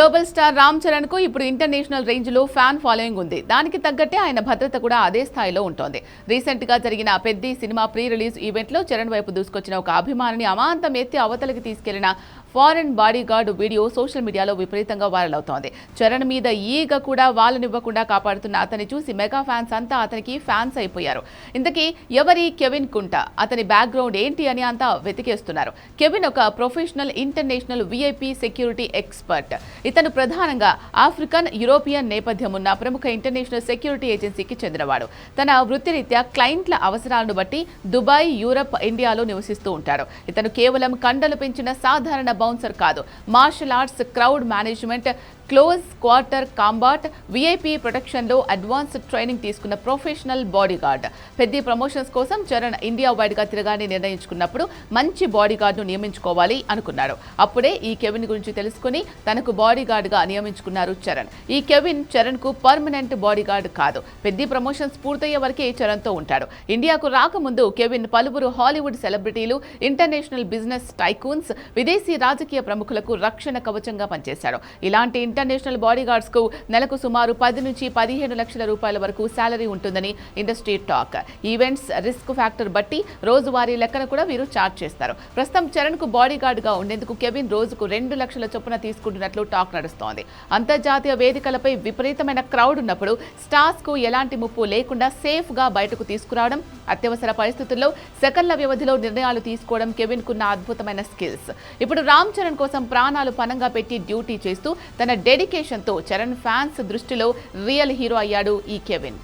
Global star Ram Charan కు ఇప్పుడు international range లో ఫ్యాన్ ఫాలోయింగ్ ఉంది. దానికి తగ్గట్టే ఆయన భద్రత కూడా అదే స్థాయిలో ఉంటుంది. రీసెంట్ గా జరిగిన పెద్ద సినిమా ప్రీ రిలీజ్ ఈవెంట్ లో చరణ్ వైపు దూసుకొచ్చిన ఒక అభిమానిని అమాంతం ఎత్తి అవతలకి తీసుకెళ్లిన foreign body guard video social మీడియాలో విపరీతంగా వైరల్ అవుతోంది. చరణ్ మీద ఈగ కూడా వాళ్ళనివ్వకుండా కాపాడుతున్న అతన్ని చూసి మెగా ఫ్యాన్స్ అంతా అతనికి ఫ్యాన్స్ అయిపోయారు. ఇంతకీ ఎవరి కెవిన్ కుంటా, అతని బ్యాక్గ్రౌండ్ ఏంటి అని అంతా వెతికేస్తున్నారు. కెవిన్ ఒక professional international VIP security expert. ఇతను ప్రధానంగా ఆఫ్రికన్, యూరోపియన్ నేపథ్యం ఉన్న ప్రముఖ ఇంటర్నేషనల్ సెక్యూరిటీ ఏజెన్సీకి చెందినవాడు. తన వృత్తిరీత్యా క్లయింట్ల అవసరాలను బట్టి దుబాయ్, యూరప్, ఇండియాలో నివసిస్తూ ఉంటాడు. ఇతను కేవలం కండలు పెంచిన సాధారణ బౌన్సర్ కాదు. Martial arts, crowd management, close quarter combat, VIP ప్రొటెక్షన్లో అడ్వాన్స్డ్ ట్రైనింగ్ తీసుకున్న ప్రొఫెషనల్ బాడీగార్డ్. పెద్ద ప్రమోషన్స్ కోసం చరణ్ ఇండియా వైడ్గా తిరగాలని నిర్ణయించుకున్నప్పుడు మంచి బాడీగార్డ్ను నియమించుకోవాలి అనుకున్నాడు. అప్పుడే ఈ కెవిన్ గురించి తెలుసుకుని తనకు బాడీగార్డ్గా నియమించుకున్నారు చరణ్. ఈ కెవిన్ చరణ్కు పర్మనెంట్ బాడీగార్డ్ కాదు. పెద్ద ప్రమోషన్స్ పూర్తయ్యే వరకే చరణ్తో ఉంటాడు. ఇండియాకు రాకముందు కెవిన్ పలువురు హాలీవుడ్ సెలబ్రిటీలు, ఇంటర్నేషనల్ బిజినెస్ టైకూన్స్, విదేశీ రాజకీయ ప్రముఖులకు రక్షణ కవచంగా పనిచేశాడు. ఇలాంటి ఇంటర్నేషనల్ బాడీగార్డ్స్ కు నెలకు సుమారు 10 నుంచి 15 లక్షల రూపాయల వరకు శాలరీ ఉంటుందని industry talk. Events risk factor బట్టి రోజువారీ లెక్కన కూడా వీరు చార్జ్ చేస్తారు. ప్రస్తుతం చరణ్ కు బాడీగార్డ్ గా ఉండేందుకు కెవిన్ రోజుకు 2 లక్షల చొప్పున తీసుకుంటున్నట్లు టాక్ నడుస్తోంది. అంతర్జాతీయ వేదికలపై విపరీతమైన క్రౌడ్ ఉన్నప్పుడు స్టార్స్ కు ఎలాంటి ముప్పు లేకుండా సేఫ్ గా బయటకు తీసుకురావడం, అత్యవసర పరిస్థితుల్లో సెకన్ల వ్యవధిలో నిర్ణయాలు తీసుకోవడం కెవిన్ కున్న అద్భుతమైన స్కిల్స్. ఇప్పుడు రామ్ చరణ్ కోసం ప్రాణాలు పణంగా పెట్టి డ్యూటీ చేస్తూ తన డెడికేషన్తో చరణ్ ఫ్యాన్స్ దృష్టిలో రియల్ హీరో అయ్యాడు ఈ కెవిన్.